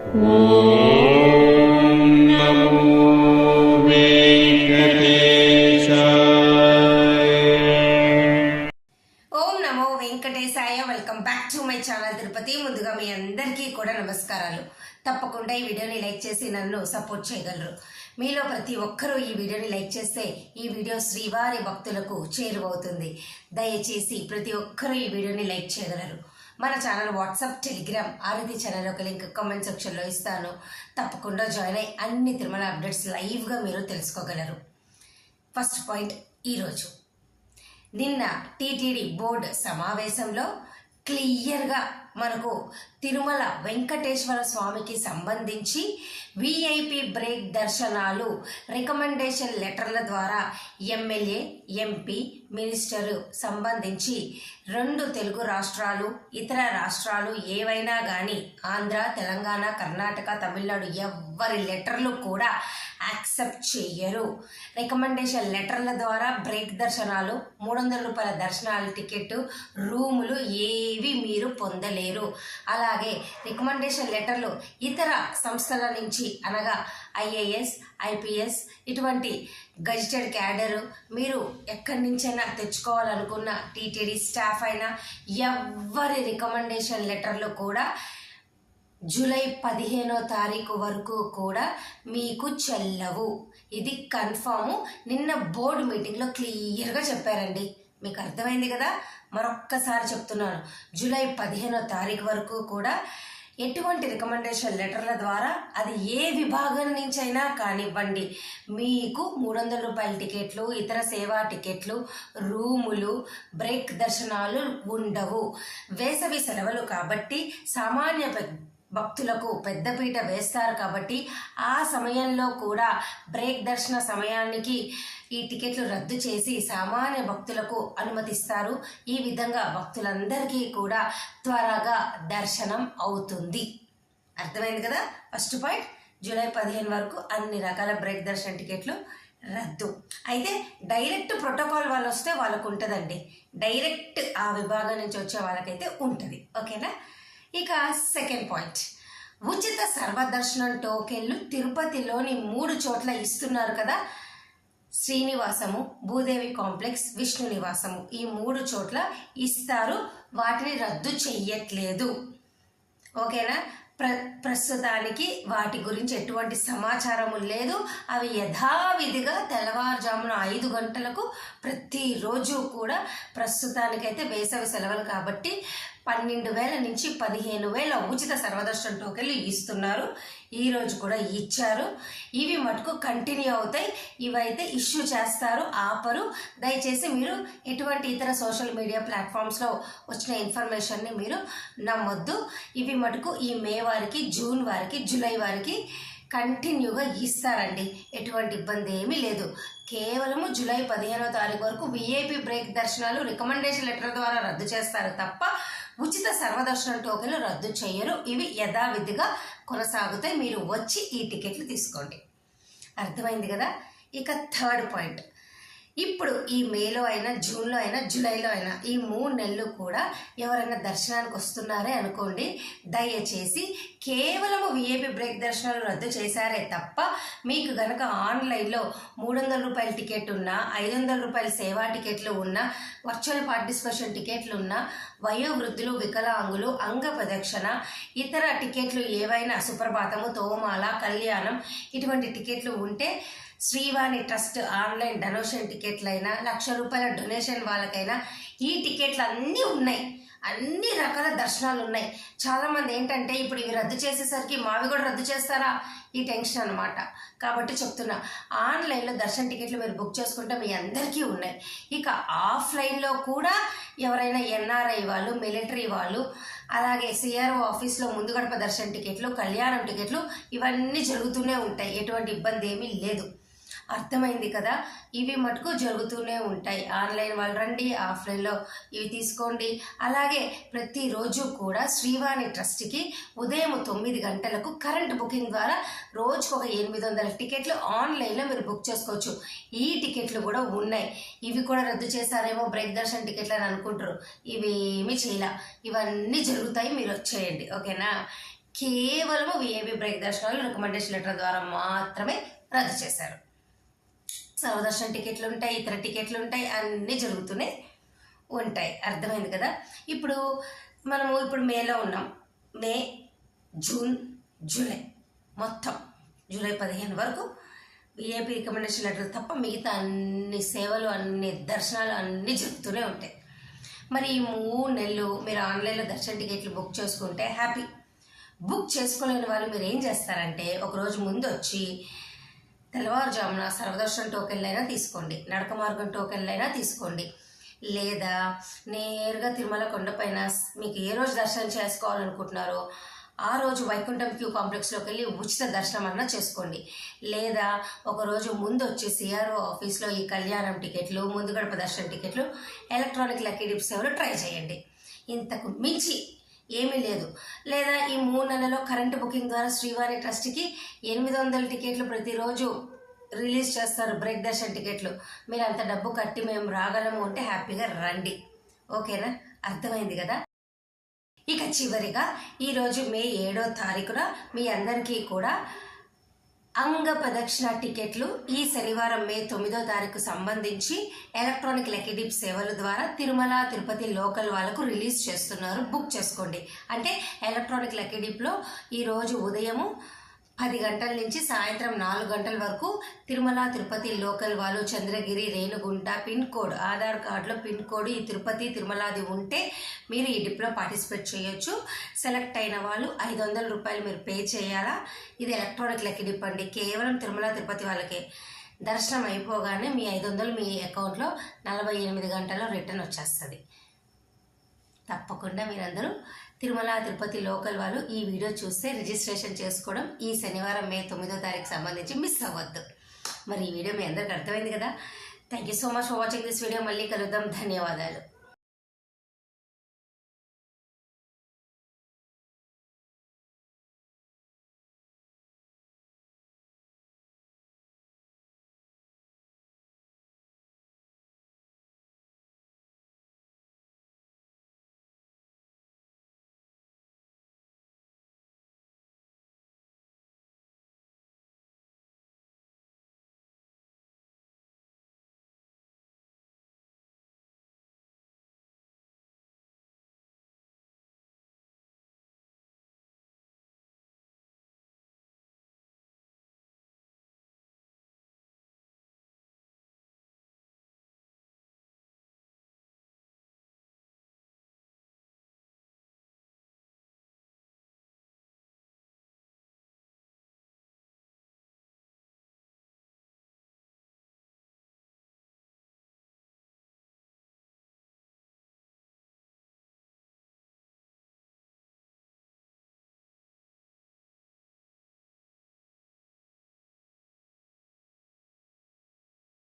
Welcome back to my channel Tirupati. ముందుగా మీ అందరికీ కూడా నమస్కారాలు. తప్పకుండా ఈ వీడియోని లైక్ చేసి నన్ను సపోర్ట్ చేయగలరు. మీలో ప్రతి ఒక్కరూ ఈ వీడియోని లైక్ చేస్తే ఈ వీడియో శ్రీవారి భక్తులకు చేరువవుతుంది. దయచేసి ప్రతి ఒక్కరూ ఈ వీడియోని లైక్ చేయగలరు. మన ఛానల్ వాట్సాప్, టెలిగ్రామ్, ఆరతి ఛానల్ ఒక లింక్ కామెంట్ సెక్షన్లో ఇస్తాను. తప్పకుండా జాయిన్ అయ్యి అన్ని తిరుమల అప్డేట్స్ లైవ్గా మీరు తెలుసుకోగలరు. ఫస్ట్ పాయింట్, ఈరోజు నిన్న టీటీడీ బోర్డు సమావేశంలో క్లియర్గా మనకు తిరుమల వెంకటేశ్వర స్వామికి సంబంధించి విఐపి బ్రేక్ దర్శనాలు రికమెండేషన్ లెటర్ల ద్వారా ఎమ్మెల్యే, ఎంపీ, మినిస్టర్ సంబంధించి 2 తెలుగు రాష్ట్రాలు, ఇతర రాష్ట్రాలు ఏవైనా కానీ ఆంధ్ర, తెలంగాణ, కర్ణాటక, తమిళనాడు ఎవ్వరి లెటర్లు కూడా యాక్సెప్ట్ చెయ్యరు. రికమెండేషన్ లెటర్ల ద్వారా బ్రేక్ దర్శనాలు, 300 రూపాయల దర్శనాల టికెట్, రూములు ఏవి మీరు పొందలేరు. అలాగే రికమెండేషన్ లెటర్లు ఇతర సంస్థల నుంచి అనగా ఐఏఎస్, ఐపీఎస్ ఇటువంటి గజిటెడ్ క్యాడరు మీరు ఎక్కడి నుంచైనా తెచ్చుకోవాలనుకున్న టీటీడీ స్టాఫ్ అయినా ఎవ్వరి రికమెండేషన్ లెటర్లు కూడా జూలై 15వ తారీఖు వరకు కూడా మీకు చెల్లవు. ఇది కన్ఫాము. నిన్న బోర్డు మీటింగ్లో క్లియర్గా చెప్పారండి. మీకు అర్థమైంది కదా? మరొక్కసారి చెప్తున్నాను, జూలై 15వ తారీఖు వరకు కూడా ఎటువంటి రికమెండేషన్ లెటర్ల ద్వారా అది ఏ విభాగం నుంచైనా కానివ్వండి, మీకు 300 రూపాయల టికెట్లు, ఇతర సేవా టికెట్లు, రూములు, బ్రేక్ దర్శనాలు ఉండవు. వేసవి సెలవులు కాబట్టి సామాన్య భక్తులకు పెద్దపీట వేస్తారు కాబట్టి ఆ సమయంలో కూడా బ్రేక్ దర్శన సమయానికి ఈ టికెట్లు రద్దు చేసి సామాన్య భక్తులకు అనుమతిస్తారు. ఈ విధంగా భక్తులందరికీ కూడా త్వరగా దర్శనం అవుతుంది. అర్థమైంది కదా? ఫస్ట్ పాయింట్, జూలై 15 వరకు అన్ని రకాల బ్రేక్ దర్శన టికెట్లు రద్దు. అయితే డైరెక్ట్ ప్రోటోకాల్ వాళ్ళు వస్తే వాళ్ళకు ఉంటుందండి. డైరెక్ట్ ఆ విభాగం నుంచి వచ్చే వాళ్ళకైతే ఉంటుంది. ఓకేనా? ఇక సెకండ్ పాయింట్, ఉచిత సర్వదర్శనం టోకెన్లు తిరుపతిలోని 3 చోట్ల ఇస్తున్నారు కదా. శ్రీనివాసము, భూదేవి కాంప్లెక్స్, విష్ణు నివాసము, ఈ 3 చోట్ల ఇస్తారు. వాటిని రద్దు చెయ్యట్లేదు. ఓకేనా? ప్రస్తుతానికి వాటి గురించి ఎటువంటి సమాచారము లేదు. అవి యథావిధిగా తెల్లవారుజామున 5 గంటలకు ప్రతిరోజు కూడా ప్రస్తుతానికైతే వేసవి సెలవులు కాబట్టి 12,000 నుంచి 15,000 ఉచిత సర్వదర్శన టోకెన్లు ఇస్తున్నారు. ఈరోజు కూడా ఇచ్చారు. ఇవి మటుకు కంటిన్యూ అవుతాయి. ఇవైతే ఇష్యూ చేస్తారు, ఆపరు. దయచేసి మీరు ఎటువంటి ఇతర సోషల్ మీడియా ప్లాట్ఫామ్స్లో వచ్చిన ఇన్ఫర్మేషన్ని మీరు నమ్మొద్దు. ఇవి మటుకు ఈ మే వారికి, జూన్ వారికి, జూలై వారికి కంటిన్యూగా ఇస్తారండి. ఎటువంటి ఇబ్బంది ఏమీ లేదు. కేవలము జూలై 15వ తారీఖు వరకు విఐపి బ్రేక్ దర్శనాలు రికమెండేషన్ లెటర్ ద్వారా రద్దు చేస్తారు తప్ప ఉచిత సర్వదర్శనం టోకెన్లు రద్దు చేయరు. ఇవి యథావిధిగా కొనసాగుతాయి. మీరు వచ్చి ఈ టికెట్లు తీసుకోండి. అర్థమైంది కదా? ఇక థర్డ్ పాయింట్, ఇప్పుడు ఈ మేలో అయినా, జూన్లో అయినా, జూలైలో అయినా ఈ 3 నెలలు కూడా ఎవరైనా దర్శనానికి వస్తున్నారే అనుకోండి, దయచేసి కేవలము విఐపి బ్రేక్ దర్శనాలు రద్దు చేశారే తప్ప మీకు గనక ఆన్లైన్లో 300 రూపాయల టికెట్ ఉన్నా, 500 రూపాయల సేవా టికెట్లు ఉన్నా, వర్చువల్ పార్టిసిపేషన్ టికెట్లు ఉన్నా, వయోవృద్ధులు, వికలాంగులు, అంగ ప్రదక్షిణ, ఇతర టికెట్లు ఏవైనా సుప్రభాతము, తోమాల, కళ్యాణం ఇటువంటి టికెట్లు ఉంటే శ్రీవాణి ట్రస్ట్ ఆన్లైన్ డొనేషన్ టికెట్లైనా, 1,00,000 రూపాయల డొనేషన్ వాళ్ళకైనా ఈ టికెట్లు అన్నీ ఉన్నాయి. అన్ని రకాల దర్శనాలు ఉన్నాయి. చాలామంది ఏంటంటే ఇప్పుడు ఇవి రద్దు చేసేసరికి మావి కూడా రద్దు చేస్తారా ఈ టెన్షన్ అనమాట. కాబట్టి చెప్తున్నా, ఆన్లైన్లో దర్శన టికెట్లు మీరు బుక్ చేసుకుంటే మీ అందరికీ ఉన్నాయి. ఇక ఆఫ్లైన్లో కూడా ఎవరైనా ఎన్ఆర్ఐ వాళ్ళు, మిలిటరీ వాళ్ళు, అలాగే సిఆర్ఓ ఆఫీస్లో ముందు గడప దర్శన టికెట్లు, కళ్యాణం టికెట్లు ఇవన్నీ జరుగుతూనే ఉంటాయి. ఎటువంటి ఇబ్బంది ఏమీ లేదు. అర్థమైంది కదా? ఇవి మటుకు జరుగుతూనే ఉంటాయి. ఆన్లైన్ వాళ్ళు రండి, ఆఫ్లైన్లో ఇవి తీసుకోండి. అలాగే ప్రతిరోజు కూడా శ్రీవాణి ట్రస్ట్కి ఉదయం 9 గంటలకు కరెంట్ బుకింగ్ ద్వారా రోజుకు ఒక 800 టికెట్లు ఆన్లైన్లో మీరు బుక్ చేసుకోవచ్చు. ఈ టికెట్లు కూడా ఉన్నాయి. ఇవి కూడా రద్దు చేశారేమో బ్రేక్ దర్శన టికెట్లు అని అనుకుంటారు. ఇవేమీ చేయలే. ఇవన్నీ జరుగుతాయి. మీరు వచ్చేయండి. ఓకేనా? కేవలం విఐపి బ్రేక్ దర్శనాలు రికమెండేషన్ లెటర్ ద్వారా మాత్రమే రద్దు చేశారు. సర్వదర్శనం టికెట్లు ఉంటాయి, ఇతర టికెట్లు ఉంటాయి, అన్నీ జరుగుతూనే ఉంటాయి. అర్థమైంది కదా. ఇప్పుడు మేలో ఉన్నాం. మే, జూన్, జూలై, మొత్తం జూలై 15 వరకు విఐపి రికమెండేషన్ లెటర్ తప్ప మిగతా అన్ని సేవలు, అన్ని దర్శనాలు అన్నీ జరుగుతూనే ఉంటాయి. మరి ఈ 3 నెలలు మీరు ఆన్లైన్లో దర్శన టికెట్లు బుక్ చేసుకుంటే హ్యాపీ. బుక్ చేసుకోలేని వాళ్ళు మీరు ఏం చేస్తారంటే, ఒకరోజు ముందు వచ్చి తెల్లవారుజామున సర్వదర్శనం టోకెన్లు అయినా తీసుకోండి, నడక మార్గం టోకెన్లు అయినా తీసుకోండి, లేదా నేరుగా తిరుమల కొండపైన మీకు ఏ రోజు దర్శనం చేసుకోవాలనుకుంటున్నారో ఆ రోజు వైకుంఠం క్యూ కాంప్లెక్స్లోకి వెళ్ళి ఉచిత దర్శనం అన్నా చేసుకోండి. లేదా ఒకరోజు ముందు వచ్చి సిఆర్ఓ ఆఫీస్లో ఈ కళ్యాణం టికెట్లు, ముందు గడప దర్శనం టికెట్లు, ఎలక్ట్రానిక్ లక్కీ డిప్స్ ఎవరు ట్రై చేయండి. ఇంతకు మించి ఏమీ లేదు. లేదా ఈ 3 నెలల్లో కరెంటు బుకింగ్ ద్వారా శ్రీవారి ట్రస్ట్కి 800 టికెట్లు ప్రతిరోజు రిలీజ్ చేస్తారు, బ్రేక్ దర్శన్ టికెట్లు. మీరు అంత డబ్బు కట్టి మేము రాగలము అంటే హ్యాపీగా రండి. ఓకేనా, అర్థమైంది కదా. ఇక చివరిగా ఈరోజు మే 7వ తారీఖున మీ అందరికీ కూడా అంగ ప్రదక్షిణ టికెట్లు ఈ శనివారం మే 9వ తారీఖు సంబంధించి ఎలక్ట్రానిక్ లక్కీ డిప్ సేవల ద్వారా తిరుమల తిరుపతి లోకల్ వాళ్ళకు రిలీజ్ చేస్తున్నారు. బుక్ చేసుకోండి. అంటే ఎలక్ట్రానిక్ లక్కీ డిప్లో ఈరోజు ఉదయము 10 గంటల నుంచి సాయంత్రం 4 గంటల వరకు తిరుమల తిరుపతి లోకల్ వాళ్ళు చంద్రగిరి, రేణుగుంట పిన్ కోడ్, ఆధార్ కార్డులో పిన్ కోడ్ ఈ తిరుపతి తిరుమలది ఉంటే మీరు ఈ డిప్లో పార్టిసిపేట్ చేయొచ్చు. సెలెక్ట్ అయిన వాళ్ళు 500 రూపాయలు మీరు పే చేయాలా. ఇది ఎలక్ట్రానిక్ లక్కీ డిప్ అండి, కేవలం తిరుమల తిరుపతి వాళ్ళకే. దర్శనం అయిపోగానే మీ 500 మీ అకౌంట్లో 48 గంటల్లో రిటర్న్ వచ్చేస్తుంది. తప్పకుండా మీరందరూ తిరుమల తిరుపతి లోకల్ వాళ్ళు ఈ వీడియో చూస్తే రిజిస్ట్రేషన్ చేసుకోవడం ఈ శనివారం మే 9వ తారీఖు సంబంధించి మిస్ అవ్వద్దు. మరి ఈ వీడియో మీ అందరికి అర్థమైంది కదా. Thank you so much for watching this video. మళ్ళీ కలుద్దాం. ధన్యవాదాలు.